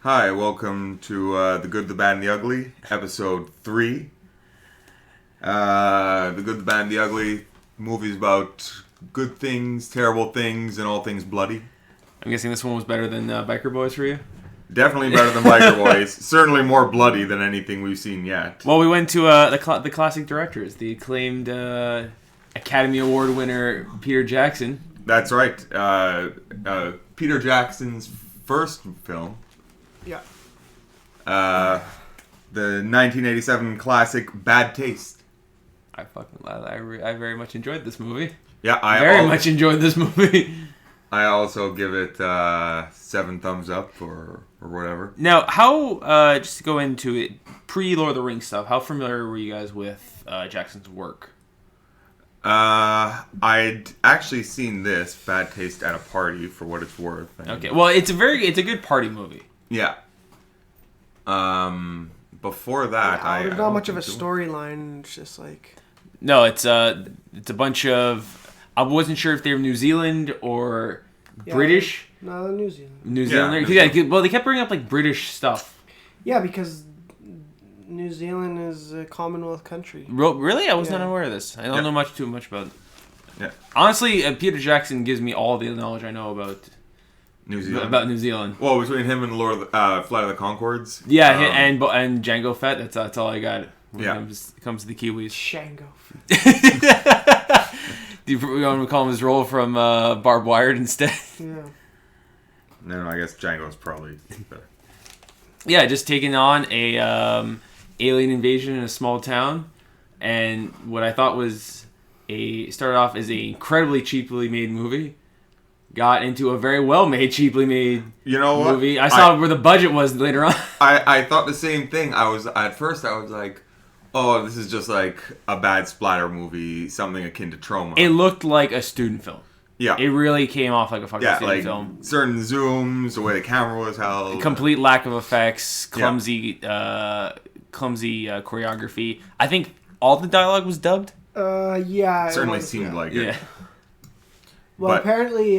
Hi, welcome to The Good, the Bad, and the Ugly, episode 3. The Good, the Bad, and the Ugly, movies about good things, terrible things, and all things bloody. I'm guessing this one was better than Biker Boys for you? Definitely better than Biker Boys. Certainly more bloody than anything we've seen yet. Well, we went to the classic directors, the acclaimed Academy Award winner Peter Jackson. That's right. Peter Jackson's first film. Yeah. The 1987 classic Bad Taste. I very much enjoyed this movie. Yeah, I very much enjoyed this movie. I also give it 7 thumbs up or whatever. Now, how just to go into it, pre-Lord of the Rings stuff, how familiar were you guys with Jackson's work? I'd actually seen this Bad Taste at a party, for what it's worth. Okay, well, it's a good party movie. Yeah. Before that, there's not much of a storyline. It's just like no, it's a bunch of. I wasn't sure if they were New Zealand or British. No, New Zealand. New Zealand. Yeah, well, they kept bringing up like British stuff. Yeah, because New Zealand is a Commonwealth country. Really, I was not aware of this. I don't know too much about it. Yeah. Honestly, Peter Jackson gives me all the knowledge I know about New Zealand. About New Zealand. Well, between him and Flight of the Conchords. Yeah, and Django Fett. That's all I got. When it comes to the Kiwis. Django. Do you want to call him his role from Barbed Wired instead? Yeah. No, I guess Django's probably better. Yeah, just taking on a alien invasion in a small town, and what I thought was started off as a incredibly cheaply made movie, got into a very well made, cheaply made movie. I saw where the budget was later on. I thought the same thing. At first I was like, oh, this is just like a bad splatter movie, something akin to Trauma. It looked like a student film. Yeah. It really came off like a fucking student film. Certain zooms, the way the camera was held. Complete lack of effects, clumsy choreography. I think all the dialogue was dubbed. Yeah. It certainly seemed like it. Yeah. Well, apparently,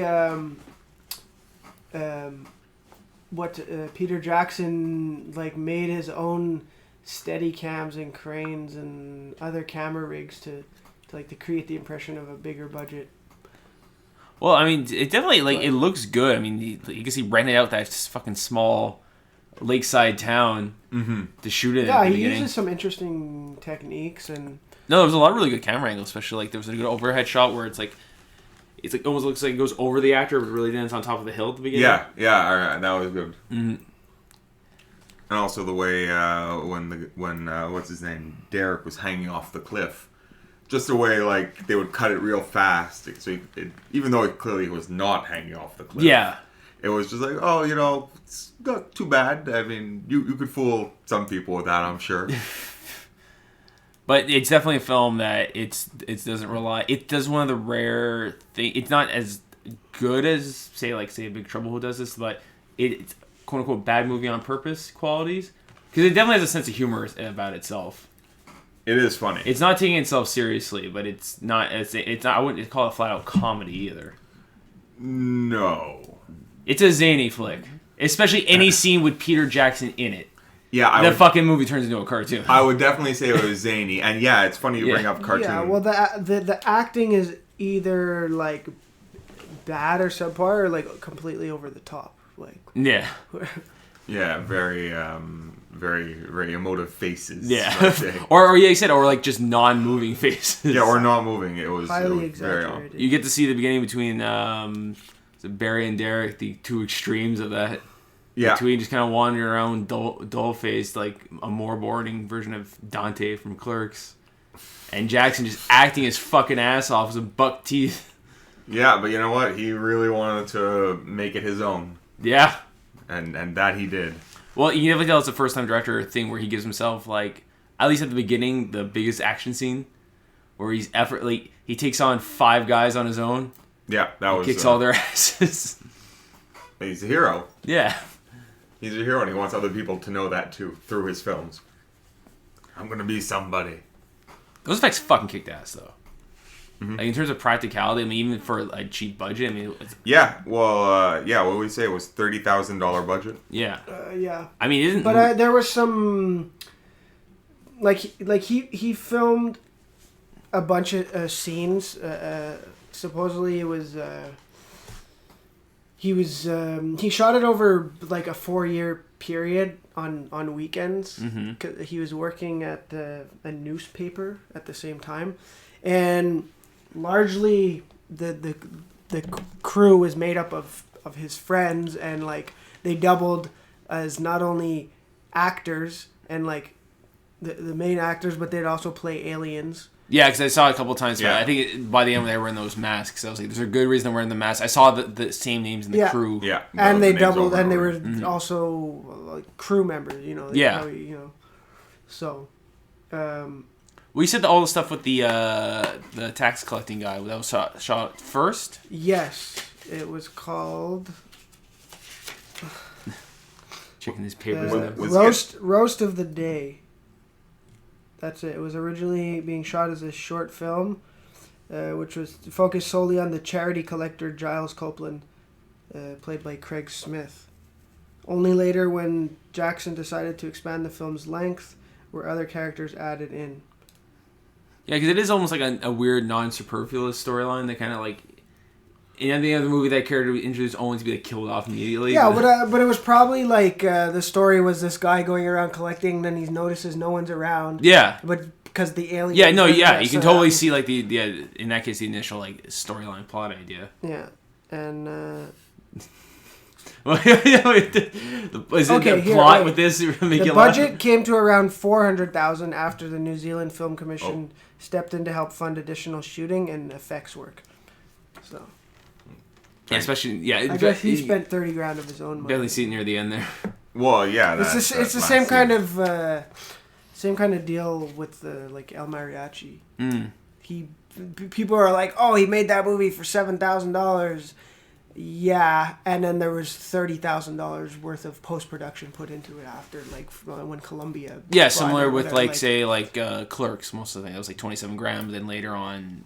Peter Jackson made his own steady cams and cranes and other camera rigs to create the impression of a bigger budget. Well, I mean, it definitely it looks good. I mean, you can see rented out that fucking small lakeside town to shoot it. Yeah, at the he beginning. uses some interesting techniques and. No, there was a lot of really good camera angles, especially there was a good overhead shot where it's almost looks like it goes over the actor, but really then it's on top of the hill at the beginning. Yeah, all right, that was good. Mm-hmm. And also the way when what's his name, Derek was hanging off the cliff, just the way they would cut it real fast, so even though it clearly was not hanging off the cliff. Yeah. It was just like, oh, it's not too bad. I mean, you could fool some people with that, I'm sure. But it's definitely a film that it doesn't rely. It does one of the rare things. It's not as good as say Big Trouble who does this, but it's quote unquote bad movie on purpose qualities because it definitely has a sense of humor about itself. It is funny. It's not taking itself seriously, but it's not. It's not. I wouldn't call it flat out comedy either. No. It's a zany flick, especially any scene with Peter Jackson in it. Yeah, fucking movie turns into a cartoon. I would definitely say it was zany, and it's funny you bring up cartoon. Yeah, well, the acting is either bad or subpar, or completely over the top. Yeah. Yeah, very, very, very emotive faces. Yeah, or you said, or just non-moving faces. Yeah, or not moving. It was highly exaggerated. Very you get to see the beginning between Barry and Derek, the two extremes of that. Yeah. Between just kind of wandering around dull-faced, like a more boring version of Dante from Clerks. And Jackson just acting his fucking ass off with buck teeth. Yeah, but you know what? He really wanted to make it his own. Yeah. And that he did. Well, you can definitely tell it's a first-time director thing where he gives himself, at least at the beginning, the biggest action scene. Where he takes on 5 guys on his own. Yeah, that was... Kicks all their asses. He's a hero. Yeah. He's a hero, and he wants other people to know that, too, through his films. I'm gonna be somebody. Those effects fucking kicked ass, though. Mm-hmm. Like in terms of practicality, I mean, even for a cheap budget, I mean, it's, Yeah, well, what did we say? It was $30,000 budget. yeah. Yeah. I mean, it isn't. But there was some, he filmed a bunch of scenes. Supposedly it was he shot it over like a 4-year period on weekends. Mm-hmm. 'Cause he was working at a newspaper at the same time, and largely the crew was made up of his friends, and like they doubled as not only actors and like the main actors, but they'd also play aliens. Yeah, because I saw it a couple of times. Yeah. But I think by the end they were in those masks. I was like, "There's a good reason they're wearing the masks." I saw the same names in the Yeah. crew. Yeah. And the they names doubled, over and they were over. also like crew members, They Yeah. probably, So, Well, you said all the stuff with the tax collecting guy that was shot first. yes, it was called Checking his papers. Roast of the Day. That's it. It was originally being shot as a short film, which was focused solely on the charity collector Giles Copeland, played by Craig Smith. Only later, when Jackson decided to expand the film's length, were other characters added in. Yeah, because it is almost like a weird, non-superfluous storyline that kind of like... In the end of the movie, that character was introduced only to be like, killed off immediately. Yeah, but it was probably like the story was this guy going around collecting, then he notices no one's around. Yeah. But because the alien... Yeah, no, yeah. You can totally see like the in that case, the initial like storyline plot idea. Yeah. And... Is it the plot with this? The budget came to around $400,000 after the New Zealand Film Commission stepped in to help fund additional shooting and effects work. So... Yeah, especially, yeah. I guess he spent $30,000 of his own money. Barely see it near the end there. Well, yeah. It's the same kind of deal with the like El Mariachi. Mm. People are like, oh, he made that movie for $7,000. Yeah, and then there was $30,000 worth of post production put into it after, like when Columbia. Yeah, similar with Clerks. Most of the thing, it was like 27 grams. Then later on,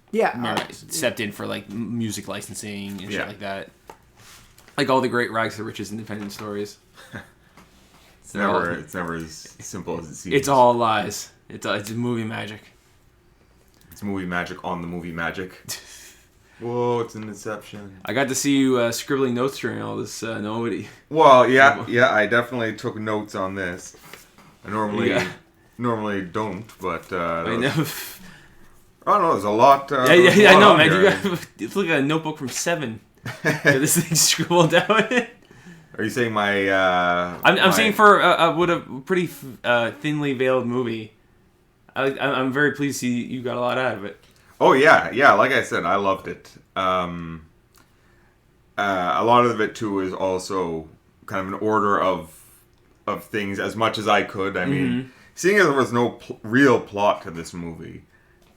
stepped in for like music licensing and shit like that. Like all the great rags to riches independent stories. It's never as simple as it seems. It's all lies. It's movie magic. It's movie magic on the movie magic. Whoa, it's an inception. I got to see you scribbling notes during all this nobody. Well, yeah, I definitely took notes on this. I normally don't, but I know. I don't know. There's a lot. I know, man. It's like a notebook from 7. This thing scribbled down. Are you saying my? I'm saying for what a pretty thinly veiled movie. I'm very pleased you got a lot out of it. Oh yeah. Like I said, I loved it. A lot of it too is also kind of an order of things as much as I could. I mean, seeing as there was no real plot to this movie,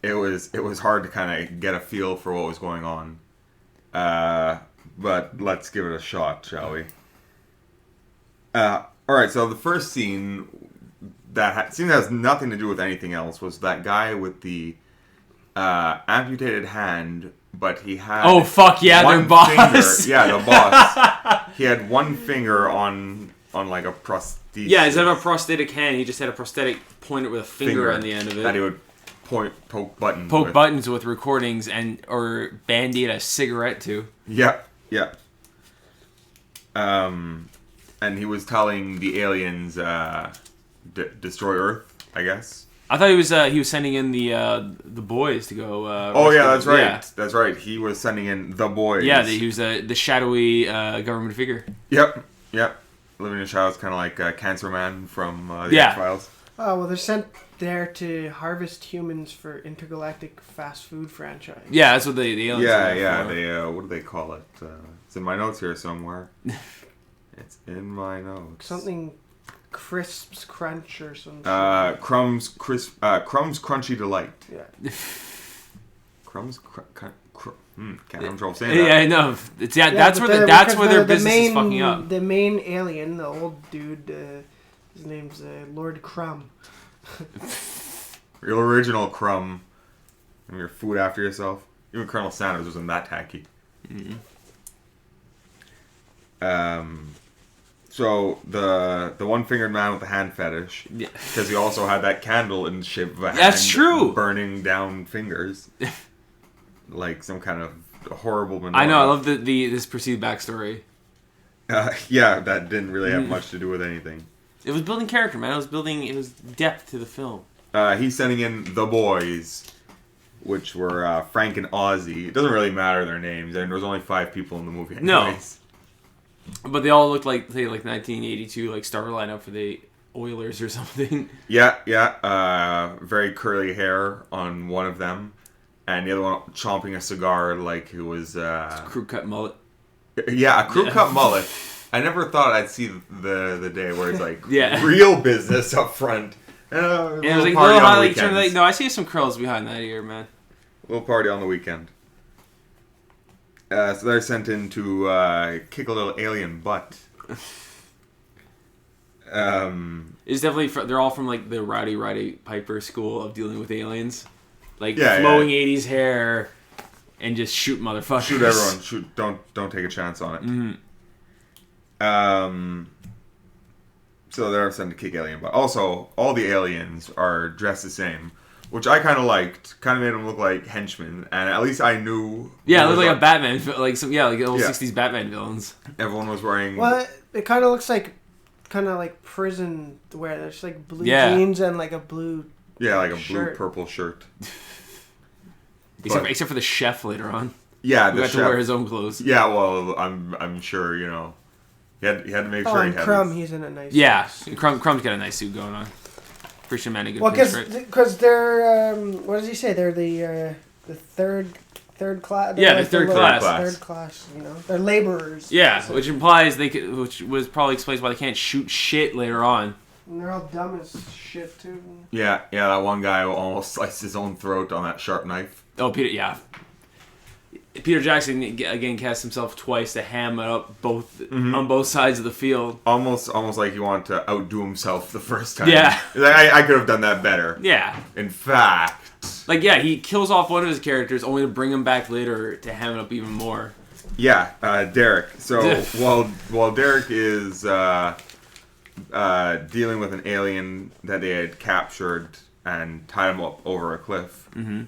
it was hard to kind of get a feel for what was going on. But let's give it a shot, shall we? All right. So the first scene that has nothing to do with anything else was that guy with the amputated hand, but he had their boss. Finger, the boss. He had one finger on like a prosthetic. Yeah, instead of a prosthetic hand, he just had a prosthetic pointer with a finger on the end of it. That he would poke buttons. Buttons with recordings or band-aid a cigarette to. Yeah. And he was telling the aliens destroy Earth, I guess. I thought he was sending in the boys to go. That's right. Yeah. That's right. He was sending in the boys. Yeah, he was the shadowy government figure. Yep. Living in shadows, kind of like Cancer Man from the X-Files. Oh well, they're sent there to harvest humans for intergalactic fast food franchise. Yeah, that's what the aliens. Yeah. They what do they call it? It's in my notes here somewhere. It's in my notes. Something. Crisps Crunch or something. Crumbs Crunchy Delight. Yeah. Crumbs can't have trouble saying that. Yeah, I know. That's where their business is fucking up. The main alien, the old dude, his name's Lord Crumb. Real original Crumb. And your food after yourself. Even Colonel Sanders wasn't that tacky. Mm-hmm. So the one-fingered man with the hand fetish, because he also had that candle in the shape of a hand. That's true. Burning down fingers, like some kind of horrible menorah. I know. I love this perceived backstory. Yeah, that didn't really have much to do with anything. It was building character, man. It was depth to the film. He's sending in the boys, which were Frank and Ozzy. It doesn't really matter their names, and there was only 5 people in the movie anyways. No. But they all looked like 1982, like star lineup for the Oilers or something. Yeah. Very curly hair on one of them, and the other one chomping a cigar like it was crew cut mullet. Yeah, a crew cut mullet. I never thought I'd see the day where it's like Yeah. real business up front. And it was like party little on the highlight. weekends. Like, no, I see some curls behind that ear, man. Little party on the weekend. So they're sent in to kick a little alien butt. It's definitely they're all from like the Rowdy Piper school of dealing with aliens, like Yeah, flowing '80s hair and just shoot motherfuckers. Shoot everyone. Shoot. Don't take a chance on it. Mm-hmm. So they're sent to kick alien butt. Also, all the aliens are dressed the same, which I kind of liked. Kind of made them look like henchmen, and at least I knew. Yeah, it looked like a Batman, like old Yeah. '60s Batman villains. Everyone was wearing. Well, it kind of looks like prison wear. There's like blue Yeah. jeans and like a blue. Yeah, like a shirt. blue-purple shirt. Except for the chef later on. Yeah, Who the got chef. to wear his own clothes. Yeah, well, I'm sure he had to make sure he and had. Crumb, his- he's in a nice. Yeah, suit. Crum's got a nice suit going on. Christian man, a good Well, pinch, right? because they're what does he say? They're the third class. Yeah, the third class. Third class. They're laborers. Yeah, So- which implies which was probably explains why they can't shoot shit later on. And they're all dumb as shit too. Yeah, that one guy almost sliced his own throat on that sharp knife. Oh, Peter Jackson again cast himself twice to ham it up on both sides of the field. Almost like he wanted to outdo himself the first time. Yeah. Like, I could have done that better. Yeah, In fact. like he kills off one of his characters only to bring him back later to ham it up even more. Yeah, Derek. So while Derek is dealing with an alien that they had captured and tied him up over a cliff, 2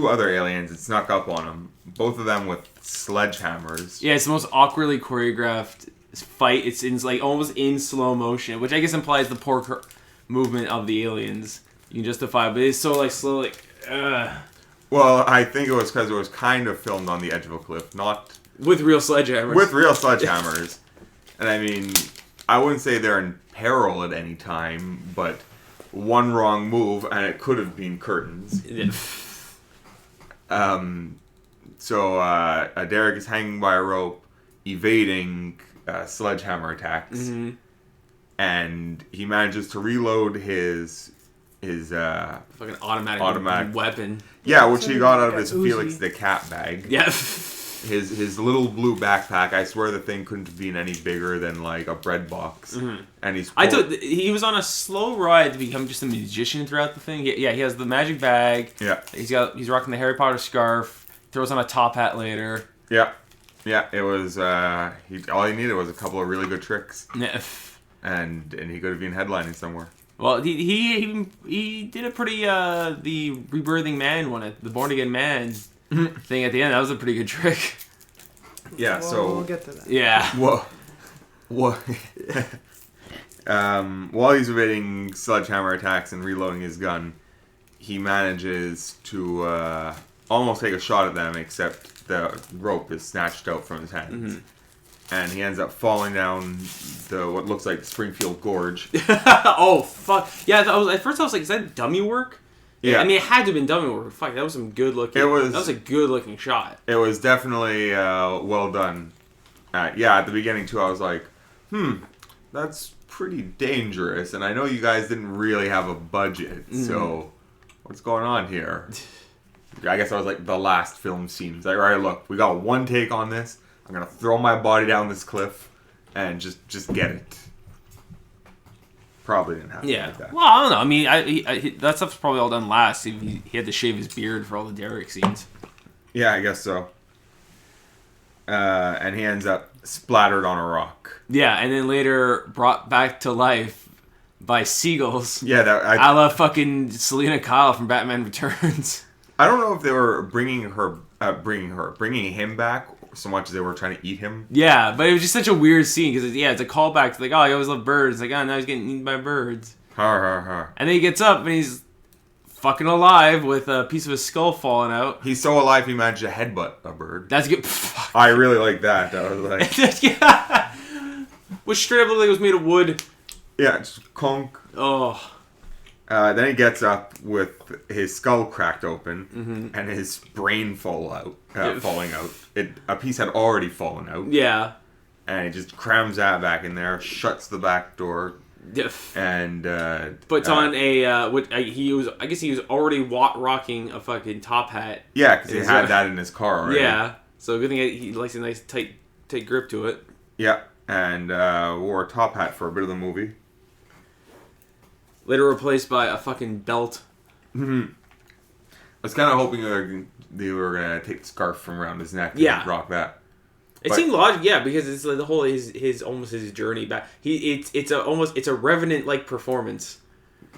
other aliens had snuck up on him, both of them with sledgehammers. Yeah, it's the most awkwardly choreographed fight. It's in like almost in slow motion, which I guess implies the poor movement of the aliens. You can justify, but it's so like slow, like. Well, I think it was because it was kind of filmed on the edge of a cliff, not With real sledgehammers. with real sledgehammers. And I mean, I wouldn't say they're in peril at any time, but one wrong move and it could have been curtains. So Derek is hanging by a rope, evading sledgehammer attacks, and he manages to reload his fucking automatic weapon. Yeah, which he got out of Like his a Uzi. Felix the Cat bag. Yeah. His little blue backpack. I swear the thing couldn't have been any bigger than like a bread box. And he's. I thought he was on a slow ride to become just a magician throughout the thing. Yeah, he has the magic bag. Yeah. He's rocking the Harry Potter scarf. Throws on a top hat later. Yeah. It was. All he needed was a couple of really good tricks, Yeah. and he could have been headlining somewhere. Well, he did a pretty the rebirthing man one, the born again man thing at the end. That was a pretty good trick. Yeah. Well, So we'll get to that. Yeah. What? While he's evading sledgehammer attacks and reloading his gun, he manages to almost take a shot at them, except the rope is snatched out from his hands. And he ends up falling down what looks like the Springfield Gorge. Oh fuck! Yeah, at first I was like, "Is that dummy work?" Yeah. I mean, it had to have been dummy work. Fuck, that was some good looking. It was- That was a good looking shot. It was definitely well done. At the beginning too, I was like, that's pretty dangerous. And I know you guys didn't really have a budget, so what's going on here? I guess I was like the last film scene. It's like, all right, look, we got one take on this. I'm gonna throw my body down this cliff and just get it. Probably didn't happen Yeah. like that. Well, I don't know. I mean, that stuff's probably all done last. He had to shave his beard for all the Derek scenes. Yeah, I guess so. And he ends up splattered on a rock. Yeah, and then later brought back to life by seagulls. Yeah, a la fucking Selena Kyle from Batman Returns. I don't know if they were bringing him back so much as they were trying to eat him. Yeah, but it was just such a weird scene because it's a callback to like, oh, I always loved birds. Like, oh, now he's getting eaten by birds. Har har har. And then he gets up and he's fucking alive with a piece of his skull falling out. He's so alive he managed to headbutt a bird. That's good. I really like that. I was like, yeah. Which straight up looked like it was made of wood. yeah, just conk. Oh. Then he gets up with his skull cracked open and his brain falling out. A piece had already fallen out. Yeah. And he just crams that back in there, shuts the back door, and puts on he was already rocking a fucking top hat. Yeah, because he had that in his car already. Yeah. So good thing he likes a nice tight grip to it. Yeah, and wore a top hat for a bit of the movie. Later replaced by a fucking belt. I was kind of hoping they were gonna take the scarf from around his neck and rock that. It seemed logical, yeah, because it's like the whole his journey back. It's a Revenant like performance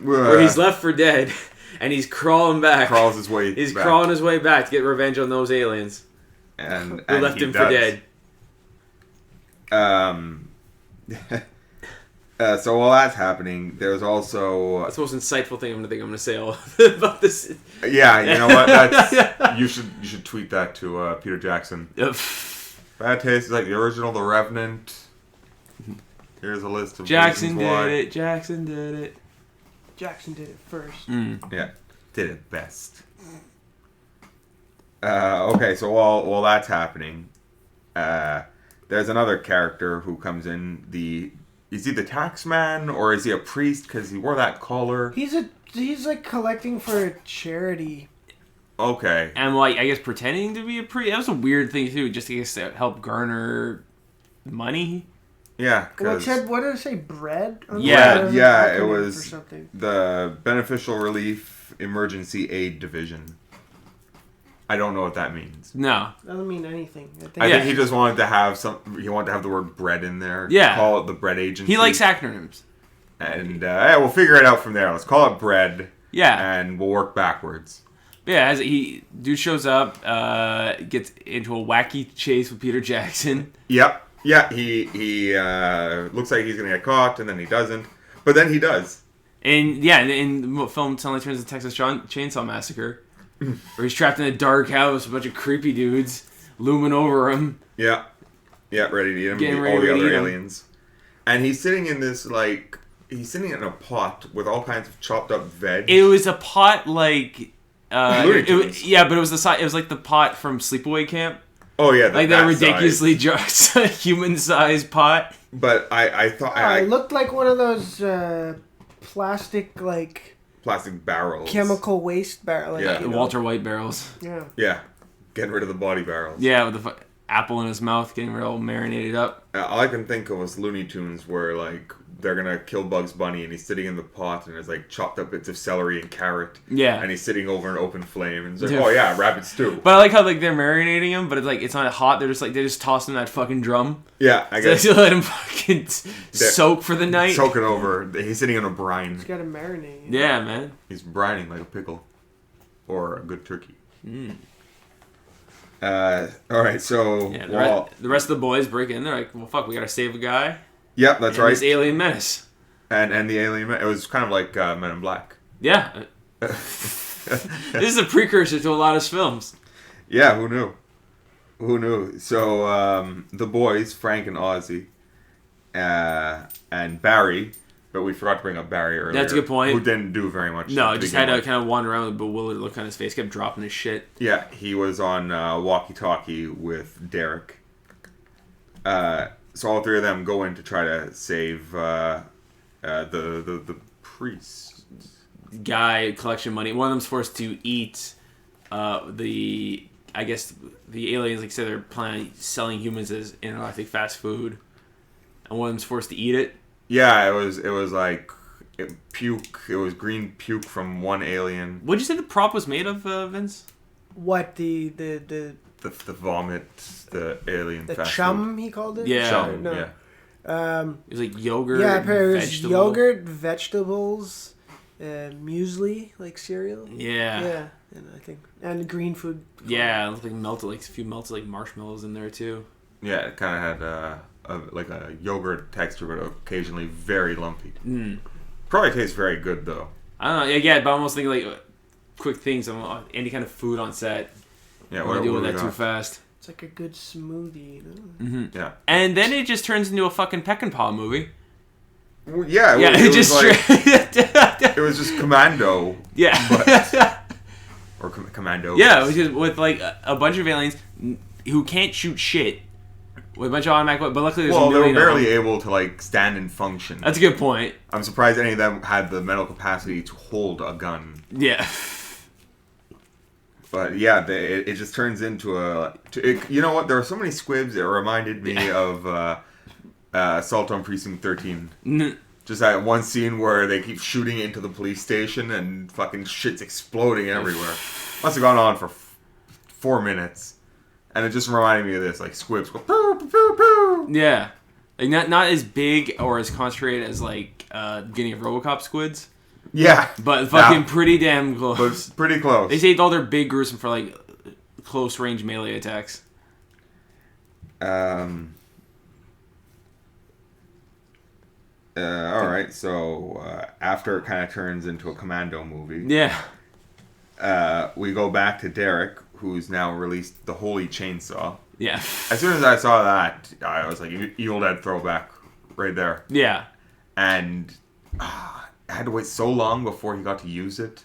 where he's left for dead and he's crawling back. Crawls his way. He's crawling his way back to get revenge on those aliens and who left him for dead. So while that's happening, there's also that's the most insightful thing I'm gonna say about this. Yeah, you know what? That's you should tweet that to Peter Jackson. Bad taste is like the original The Revenant. Here's a list of Jackson reasons why. did it. Jackson did it. Jackson did it first. Yeah, did it best. Okay, so while that's happening, there's another character who comes in. Is he the tax man or is he a priest because he wore that collar? He's like collecting for a charity. Okay. And like I guess pretending to be a priest. That was a weird thing too, just to help garner money. Yeah. What did it say? Bread? Yeah. It was something. The Beneficial Relief Emergency Aid Division. I don't know what that means. No. Doesn't mean anything. I think he just wanted to have he wanted to have the word bread in there. Yeah. Call it the bread agency. He likes acronyms. And we'll figure it out from there. Let's call it bread. Yeah. And we'll work backwards. Yeah, dude shows up, gets into a wacky chase with Peter Jackson. Yep. Yeah, he looks like he's gonna get caught, and then he doesn't. But then he does. And yeah, in the film suddenly turns into Texas Chainsaw Massacre. Where he's trapped in a dark house with a bunch of creepy dudes looming over him. Yeah. Yeah, ready to eat him. Getting all ready the to other eat him. aliens. And he's sitting in this, he's sitting in a pot with all kinds of chopped up veg. It was a pot like... Looney Tunes. but it was it was like the pot from Sleepaway Camp. Oh, yeah. Like that ridiculously human-sized pot. But I thought... it looked like one of those plastic, plastic barrels. Chemical waste barrels. Yeah. The Walter White barrels. Yeah. Yeah. Getting rid of the body barrels. Yeah, with the apple in his mouth, getting real marinated up. All I can think of was Looney Tunes where, they're going to kill Bugs Bunny and he's sitting in the pot and there's, chopped up bits of celery and carrot. Yeah. And he's sitting over an open flame and he's like, oh, yeah, rabbit stew. But I like how, they're marinating him, but it's not hot. They're just tossing that fucking drum. Yeah, I guess. So they let him fucking soak for the night. Soak it over. He's sitting in a brine. He's got to marinate. Yeah, man. He's brining like a pickle. Or a good turkey. Alright, so... Yeah, the rest of the boys break in. They're like, well, fuck, we gotta save a guy. Yep, that's right. This alien menace. And the alien... It was kind of like Men in Black. Yeah. This is a precursor to a lot of films. Yeah, who knew? Who knew? So, the boys, Frank and Ozzy, and Barry... But we forgot to bring up Barry earlier. That's a good point. Who didn't do very much. No, just had to kind of wander around with a bewildered look on his face. Kept dropping his shit. Yeah, he was on walkie-talkie with Derek. So all three of them go in to try to save the priest. Guy, collection money. One of them's forced to eat the aliens, like I said, they're planning on selling humans as intergalactic fast food. And one of them's forced to eat it. Yeah, it was puke. It was green puke from one alien. What'd you say the prop was made of, Vince? What the The vomit, the alien fast chum food. he called it? Yeah. Chum, No. yeah. It was like yogurt. Yeah, and apparently it was vegetable. yogurt, vegetables, muesli, like cereal. Yeah. Yeah, and green food. Yeah, it looked like melted, like a few melted like marshmallows in there too. Yeah, it kind of had like a yogurt texture, but occasionally very lumpy. Probably tastes very good though. I don't know. Yeah, but I almost think like quick things. Any kind of food on set. Yeah, What do deal with we that too got? fast. It's like a good smoothie, you know? Mm-hmm. Yeah. And then it just turns into a fucking Peck and Paw movie. Well, yeah, Yeah, it was just like it was just Commando. Yeah. Or Commando. Yeah, it was just with like a bunch of aliens who can't shoot shit with a bunch of automatic weapons, but luckily there's Well, a they were million of barely them. able to like stand and function. That's a good point. I'm surprised any of them had the mental capacity to hold a gun. Yeah. But yeah, it just turns into you know what? There are so many squibs that reminded me of Assault on Precinct 13. Just that one scene where they keep shooting into the police station and fucking shit's exploding everywhere. Must have gone on for 4 minutes. And it just reminded me of this, like squibs go poo, poo, poo, poo. Yeah. Like not as big or as concentrated as like beginning of RoboCop squids. Yeah. But fucking pretty damn close. But pretty close. They saved all their big gruesome for like close range melee attacks. Alright, so after it kind of turns into a Commando movie, Yeah. we go back to Derek, who's now released the Holy Chainsaw. Yeah. As soon as I saw that, I was like, Evil Dead throwback right there. Yeah. And I had to wait so long before he got to use it.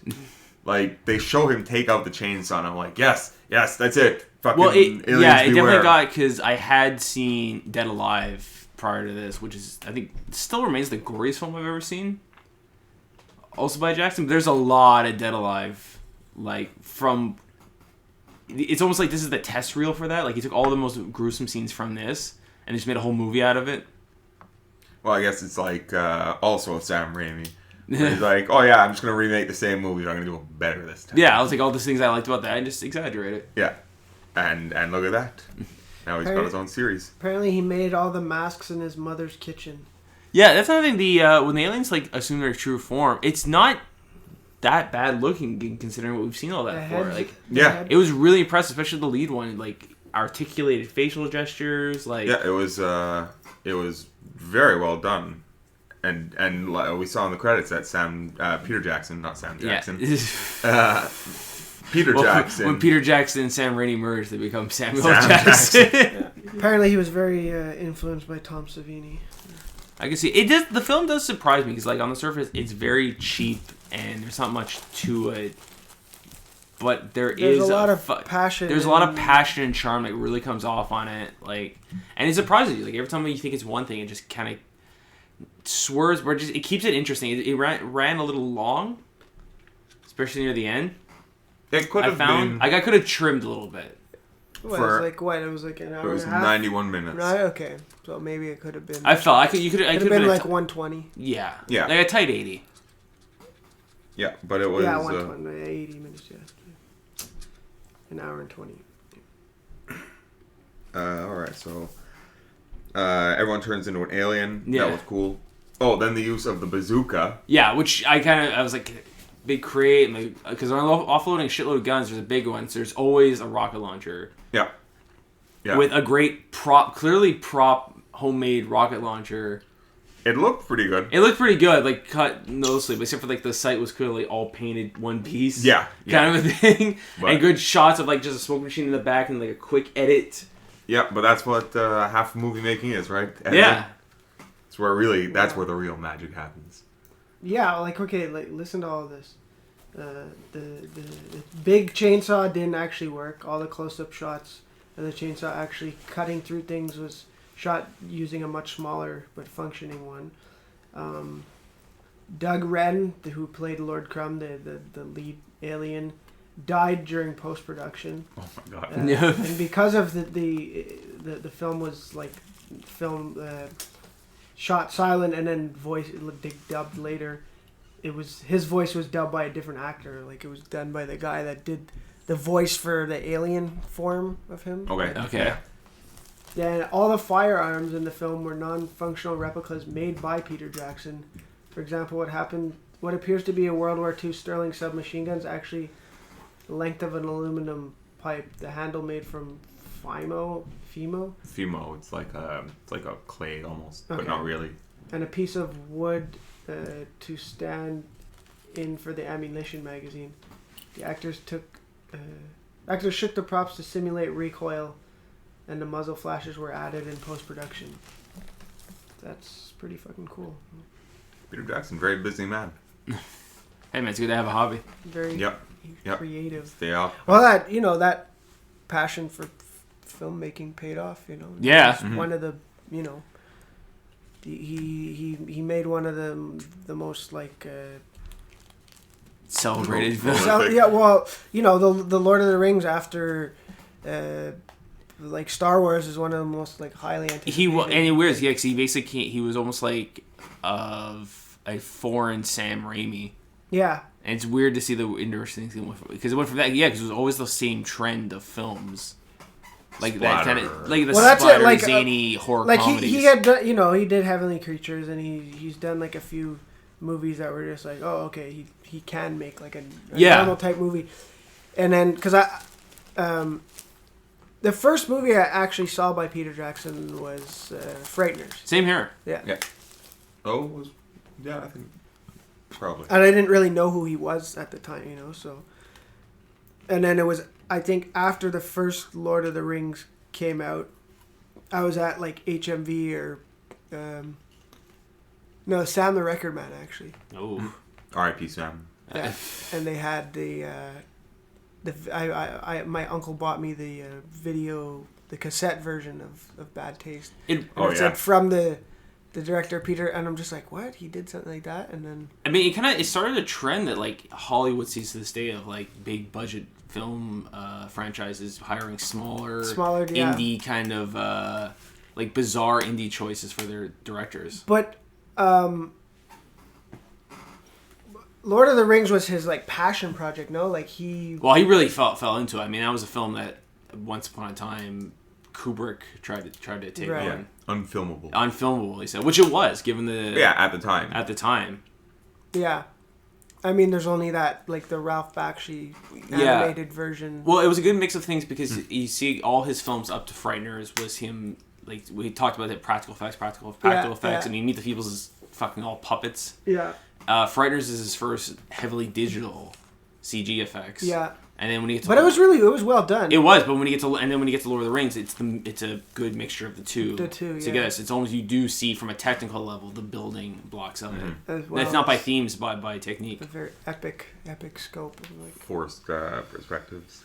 Like, they show him take out the chainsaw, and I'm like, yes, that's it. Fucking Well, aliens it beware. definitely got, because I had seen Dead Alive prior to this, which is, I think, still remains the goriest film I've ever seen. Also by Jackson. But there's a lot of Dead Alive, like, from... It's almost like this is the test reel for that. Like, he took all the most gruesome scenes from this and just made a whole movie out of it. Well, I guess it's like, also Sam Raimi. He's like, oh yeah, I'm just going to remake the same movie, but I'm going to do it better this time. Yeah, I'll take all the things I liked about that and just exaggerate it. Yeah. And look at that. Now he's got his own series. Apparently he made all the masks in his mother's kitchen. Yeah, that's another thing. When the aliens like assume their true form, it's not that bad looking considering what we've seen all that for. Like, yeah, it was really impressive, especially the lead one. Like articulated facial gestures. Like, yeah, it was very well done. And we saw in the credits that Peter Jackson, not Sam Jackson, Peter Jackson. When Peter Jackson and Sam Raimi merge, they become Samuel Jackson. Yeah. Apparently, he was very influenced by Tom Savini. I can see it. Does the film does surprise me because, like, on the surface, it's very cheap and there's not much to it. But there's a lot of passion. There's a lot of passion and charm that really comes off on it. Like, and it surprises you. Like every time you think it's one thing, it just kind of swerves, but it keeps it interesting. It ran a little long, especially near the end. It could have been. I could have trimmed a little bit. It was like an hour. It was and a half? 91 minutes. Right. Okay. So maybe it could have been. I felt you could have been like 120. Yeah. Yeah. Like a tight 80. Yeah, but it was. 120, 80 minutes. Yeah. An hour and 20. All right, so everyone turns into an alien. Yeah. That was cool. Oh, then the use of the bazooka. Yeah, which I was like, big crate, because when I'm offloading a shitload of guns, there's a big one, so there's always a rocket launcher. Yeah. Yeah. With a great clearly homemade rocket launcher. It looked pretty good. It looked pretty good, like cut noticeably, but except for like the site was clearly all painted one piece. Yeah. Kind of a thing. But, and good shots of like just a smoke machine in the back and like a quick edit. Yeah, but that's what half movie making is, right? Editing. Yeah. That's where the real magic happens. Yeah, like, okay, like, listen to all this. The big chainsaw didn't actually work. All the close-up shots of the chainsaw actually cutting through things was shot using a much smaller but functioning one. Doug Wren, who played Lord Crumb, the lead alien, died during post-production. Oh my god! And because of the film was like shot silent and then dubbed later, his voice was dubbed by a different actor. Like, it was done by the guy that did the voice for the alien form of him. Okay. Then all the firearms in the film were non-functional replicas made by Peter Jackson. For example, what appears to be a World War II Sterling submachine gun is actually the length of an aluminum pipe. The handle made from Fimo. Fimo. It's like a clay almost, but not really. And a piece of wood to stand in for the ammunition magazine. The actors shook the props to simulate recoil, and the muzzle flashes were added in post-production. That's pretty fucking cool. Peter Jackson, very busy man. Hey man, it's good to have a hobby. Very creative. Stay off. Well, that passion for filmmaking paid off. Yeah. It's one of the he made one of the most like celebrated films. The Lord of the Rings after like Star Wars is one of the most like highly anticipated. He was almost like a foreign Sam Raimi. Yeah. And it's weird to see the interesting thing because it went from that. Yeah, because it was always the same trend of films. Like that kind of like the splatter, zany horror comedies. He had done, he did Heavenly Creatures, and he's done like a few movies that were just like, oh, okay, he can make like a normal type movie. And then because the first movie I actually saw by Peter Jackson was Frighteners. Same here. Yeah. Oh, I think probably. And I didn't really know who he was at the time, so. And then it was, I think, after the first Lord of the Rings came out, I was at like HMV or, Sam the Record Man actually. Oh. R.I.P. Sam. Yeah. And they had my uncle bought me the the cassette version of Bad Taste. It said from the director Peter, and I'm just like, what? He did something like that? And then it started a trend that like Hollywood sees to this day of like big budget film franchises hiring smaller indie kind of like bizarre indie choices for their directors. But Lord of the Rings was his like passion project, no? Like he really fell into it. I mean, that was a film that once upon a time Kubrick tried to take on. Unfilmable, he said, which it was given the at the time. Yeah. I mean, there's only that, like, the Ralph Bakshi animated version. Well, it was a good mix of things because you see all his films up to Frighteners was him, like, we talked about it, practical effects. Yeah. I mean, Meet the Feebles is fucking all puppets. Yeah. Frighteners is his first heavily digital CG effects. Yeah. And then when you get to it was well done. It was, but when you get to Lord of the Rings, it's a good mixture of the two. Together, it's almost, you do see from a technical level the building blocks of it. As well, it's not by themes, by technique. A very epic scope. Forced perspectives.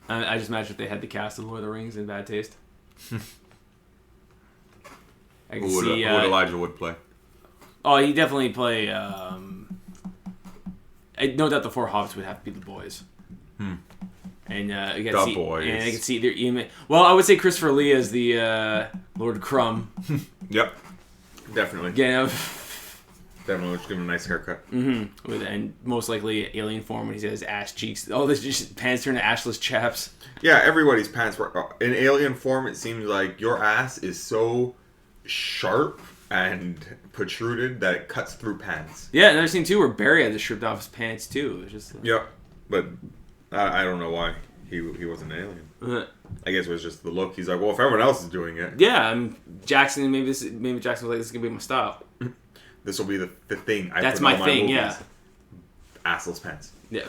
I just imagine if they had the cast of Lord of the Rings in Bad Taste. I can see. Who would Elijah Wood play? Oh, he definitely play. No doubt the four hobbits would have to be the boys. And you got to see, boys. And I can see their. Well, I would say Christopher Lee as the Lord Crumb. Yep, definitely. Yeah, definitely. Just give him a nice haircut. And most likely alien form when he's got his ass cheeks. All this just pants turn to ashless chaps. Yeah, everybody's pants were in alien form. It seems like your ass is so sharp and protruded that it cuts through pants. Yeah, another scene too where Barry had to strip off his pants too. It was just Yep, but I don't know why he wasn't an alien. I guess it was just the look. He's like, well, if everyone else is doing it, Jackson. Maybe Jackson was like, this is gonna be my style. This will be the thing. That's my thing. Movies. Yeah, assless pants. Yeah.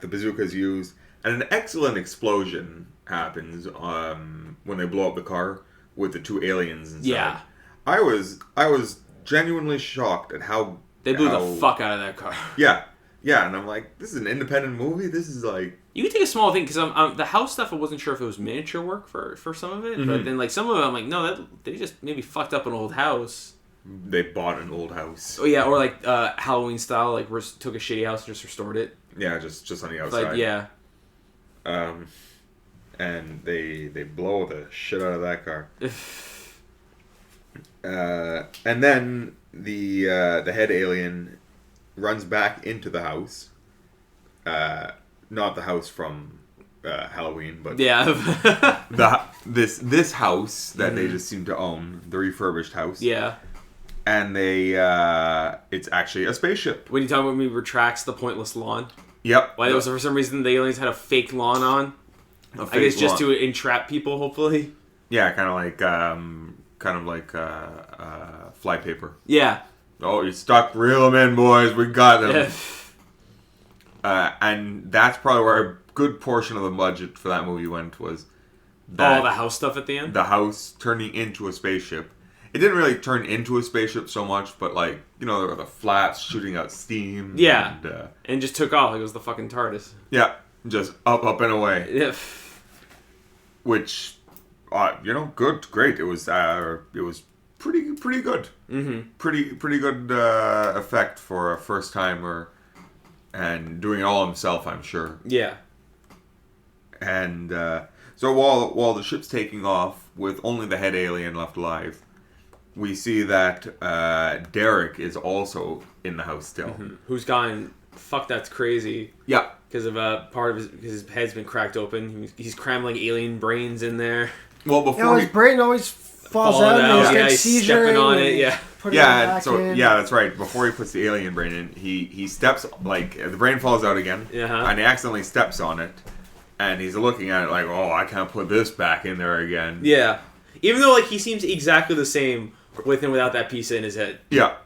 The bazooka is used, and an excellent explosion happens when they blow up the car with the two aliens inside. Yeah. I was genuinely shocked at how they blew the fuck out of that car. Yeah, and I'm like, this is an independent movie. This is like, you could take a small thing because the house stuff. I wasn't sure if it was miniature work for some of it, but then like some of it, I'm like, no, they just maybe fucked up an old house. They bought an old house. Oh yeah, or like Halloween style, like took a shitty house and just restored it. Yeah, just on the outside. Like, yeah. And they blow the shit out of that car. And then the head alien runs back into the house. Not the house from Halloween, but Yeah. this house that they just seem to own, the refurbished house. Yeah. And they it's actually a spaceship. When you talk about me retracts the pointless lawn. Yep. Why was for some reason the aliens had a fake lawn on? I guess just to entrap people, hopefully. Yeah, kind of like flypaper. Yeah. Oh, you stuck. Reel them in, boys. We got them. And that's probably where a good portion of the budget for that movie went, was all the house stuff at the end? The house turning into a spaceship. It didn't really turn into a spaceship so much, but like, you know, there were the flaps shooting out steam. Yeah. And just took off like it was the fucking TARDIS. Yeah. Just up and away. Yeah. Which, you know, good, great. It was pretty good. Mm-hmm. Pretty good effect for a first timer, and doing it all himself, I'm sure. Yeah. And so while the ship's taking off with only the head alien left alive, we see that Derek is also in the house still. Mm-hmm. Who's gone, fuck, that's crazy. Yeah. Because of part of his head's been cracked open. He's cramming alien brains in there. Well, before his brain always falls out and he's got seizure stepping on it, yeah. Yeah, that's right. Before he puts the alien brain in, he steps, like, the brain falls out again, and he accidentally steps on it, and he's looking at it like, oh, I can't put this back in there again. Yeah. Even though, like, he seems exactly the same with and without that piece in his head. Yeah.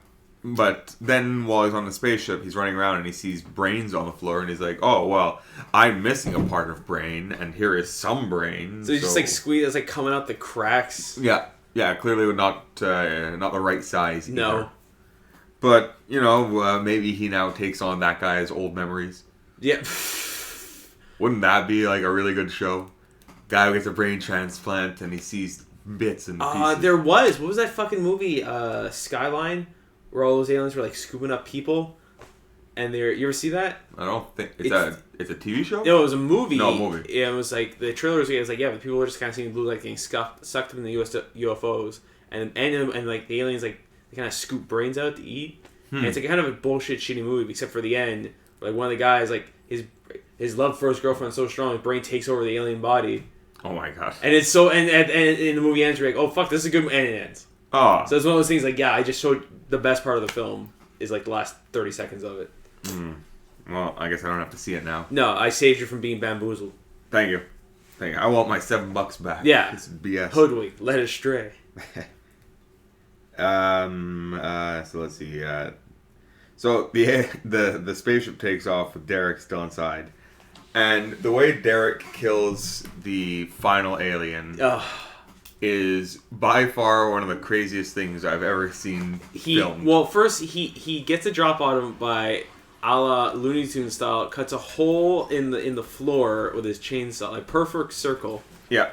But then while he's on the spaceship, he's running around and he sees brains on the floor, and he's like, oh, well, I'm missing a part of brain, and here is some brain. So he's just, like, squeezed, it's, like, coming out the cracks. Yeah. Yeah, clearly not the right size either. No. But, you know, maybe he now takes on that guy's old memories. Yeah. Wouldn't that be, like, a really good show? Guy who gets a brain transplant and he sees bits and pieces. There was. What was that fucking movie, Skyline? Where all those aliens were, like, scooping up people? And they're... You ever see that? I don't think... It's a TV show? No, it was a movie. No, a movie. Yeah, it was, like... The trailer was like, yeah, the people were just kind of seeing blue, like, getting sucked up in the UFOs. And like, the aliens, like, they kind of scoop brains out to eat. And it's, like, kind of a bullshit, shitty movie, except for the end. Where, like, one of the guys, like, his love for his girlfriend is so strong, his brain takes over the alien body. Oh, my God. And it's so... And in the movie ends, you're like, oh, fuck, this is a good... And it ends. Oh. So it's one of those things, like, yeah, I just showed... The best part of the film is, like, the last 30 seconds of it. Well, I guess I don't have to see it now. No, I saved you from being bamboozled. Thank you. I want my $7 back. Yeah. This is BS. Hoodwinked. Led astray. So let's see. So the spaceship takes off with Derek still inside. And the way Derek kills the final alien... is by far one of the craziest things I've ever seen filmed. Well, first, he gets a drop on him by, a la Looney Tunes style, cuts a hole in the floor with his chainsaw, like perfect circle. Yeah.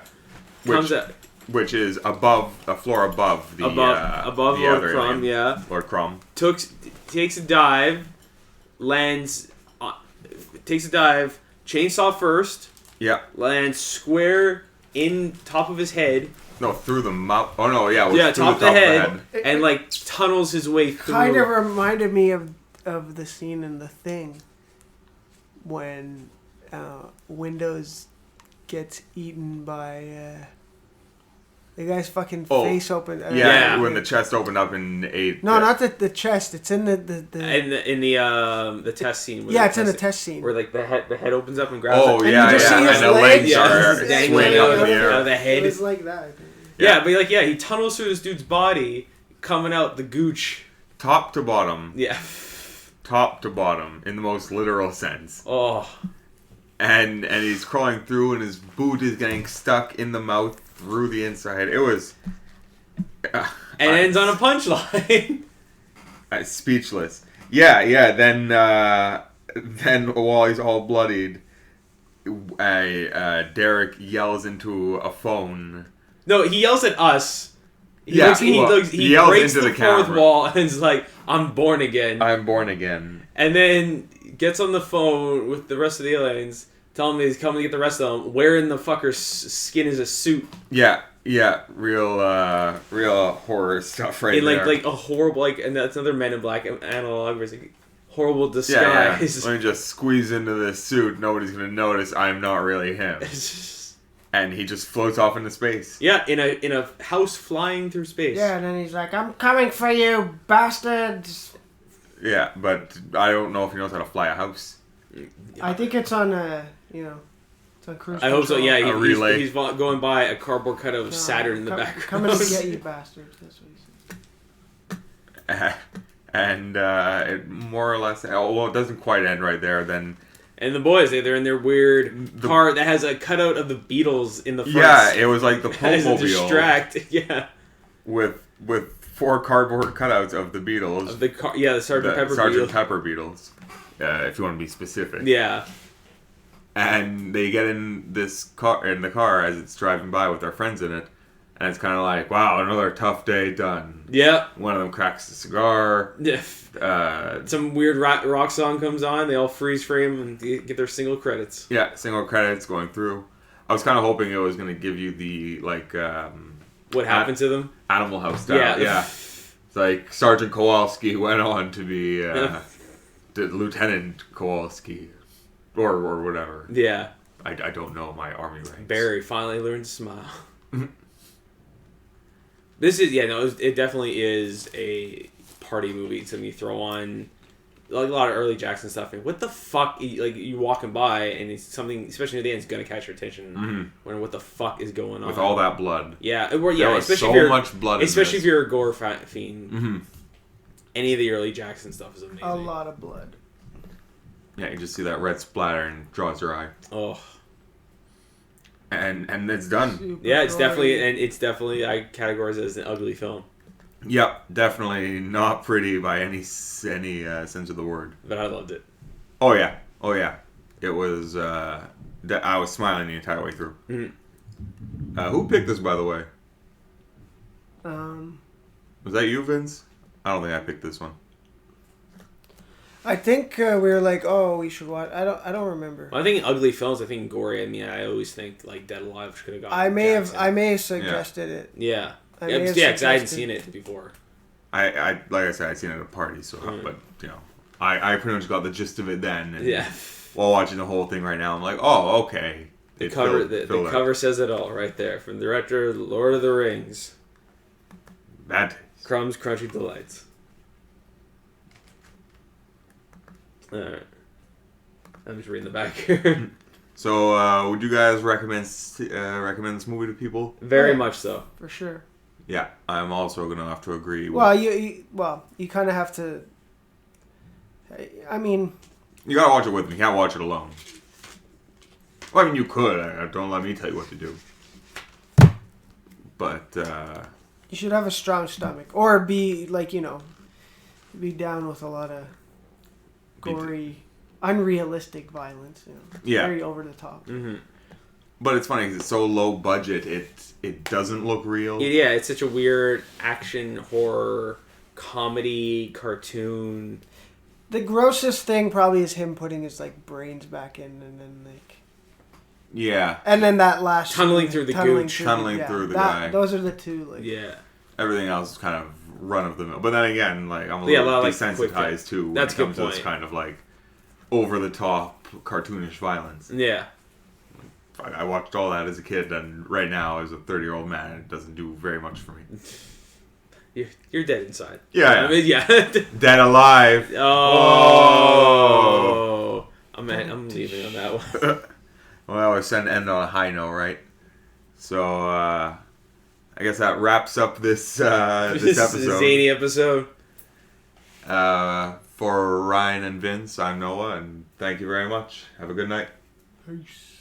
Which is above, a floor above the above the Lord other Crumb, alien. yeah. Lord Crumb. Takes a dive, lands, chainsaw first. Yeah. Lands square in top of his head. No, through the mouth. Oh no, yeah. Yeah, top of the head, and like tunnels his way through. Kind of reminded me of the scene in The Thing when Windows gets eaten by the guy's fucking face open. When the chest opened up and ate. No, not the chest. It's in the in the test scene. Yeah, it's in the test scene where like the head opens up and grabs. Oh it. yeah, and you just see his and the legs are dangling swinging up in the air. Out of the head. It was like that. Yeah, but he tunnels through this dude's body, coming out the gooch. Top to bottom. Yeah. Top to bottom, in the most literal sense. Oh. And he's crawling through, and his boot is getting stuck in the mouth through the inside. It was... and ends on a punchline. Speechless. Yeah, then while he's all bloodied, Derek yells into a phone. No, he yells at us. He yells breaks into the camera. fourth wall and is like, I'm born again. I'm born again. And then gets on the phone with the rest of the aliens, telling them he's coming to get the rest of them, wearing the fucker's skin as a suit. Yeah, Yeah, real horror stuff right In there. like a horrible and that's another Men in Black analog where it's like horrible yeah. disguise. Let me just squeeze into this suit. Nobody's gonna notice I'm not really him. And he just floats off into space. Yeah, in a house flying through space. Yeah, and then he's like, "I'm coming for you, bastards." Yeah, but I don't know if he knows how to fly a house. I think it's on it's on cruise I hope so. control. Yeah, A relay. he's going by a cardboard cutout of Saturn in the background. Coming to get you, bastards. That's what he said. And it more or less, well, it doesn't quite end right there. Then And the boys, they're in their weird car that has a cutout of the Beatles in the front. yeah, it was like the As a Playmobil distract. Yeah. with 4 cardboard cutouts of the Beatles. Of the car, yeah, the Sgt. Pepper Sgt. Beatles. Pepper Beatles, if you want to be specific. Yeah. And they get in the car as it's driving by with their friends in it, and it's kind of like, wow, another tough day done. Yeah. One of them cracks a cigar. Yeah. Some weird rock song comes on. They all freeze frame and get their single credits. Yeah, single credits going through. I was kind of hoping it was going to give you the What happened to them? Animal House style. Yeah. It's like Sergeant Kowalski went on to be Lieutenant Kowalski. Or whatever. Yeah. I don't know my army ranks. Barry finally learned to smile. This is, it definitely is a party movie. Something you throw on, like a lot of early Jackson stuff. And what the fuck, like you walking by and it's something, especially at the end, it's going to catch your attention. Mm-hmm. Wondering what the fuck is going on. With all that blood. Yeah, There was especially so if you're, much blood especially in if this. you're a gore fiend. Mm-hmm. Any of the early Jackson stuff is amazing. A lot of blood. Yeah, you just see that red splatter and draws your eye. Oh. And it's done. Super Yeah, it's gory. definitely, I categorize it as an ugly film. Yep, definitely not pretty by any sense of the word. But I loved it. Oh yeah. It was. I was smiling the entire way through. Mm-hmm. Who picked this, by the way? Was that you, Vince? I don't think I picked this one. I think we were like, oh, we should watch. I don't remember. Well, I think ugly films. I think gory. I mean, I always think like Dead Alive could have got. I may Jackson. have suggested it. Yeah. I may have Because I hadn't suggested- seen it before. I like I said, I'd seen it at a party, so but I pretty much got the gist of it then. And Yeah. While watching the whole thing right now, I'm like, oh, okay. The It cover, filled the out. cover says it all right there. From the director of Lord of the Rings, That. Crumbs, Crunchy Delights. All right. I'm just reading the back here. So, would you guys recommend this movie to people? Very Yeah. much so. For sure. Yeah, I'm also gonna have to agree. Well, you kind of have to. I mean, You gotta watch it with me. You can't watch it alone. Well, I mean, you could. Don't let me tell you what to do. But you should have a strong stomach, or be like be down with a lot of gory, unrealistic violence. Yeah. Very over the top. Mm-hmm. but it's funny 'cause it's so low budget. It doesn't look real. Yeah, it's such a weird action horror comedy cartoon. The grossest thing probably is him putting his brains back in, and then Yeah. and then that last Tunneling through the gooch. Tunneling through the guy. Those are the two. Yeah. Everything else is kind of run of the mill. But then again, I'm a Yeah, a little lot of, desensitized too when That's it a good comes to this point. kind of over the top cartoonish violence. Yeah. I watched all that as a kid, and right now, as a 30-year-old man, it doesn't do very much for me. You're dead inside. Yeah, I mean, yeah. Dead alive. Oh. I'm leaving on that one. Well, we said end on a high note, right? So, I guess that wraps up this this episode. Zany episode. For Ryan and Vince, I'm Noah, and thank you very much. Have a good night. Peace.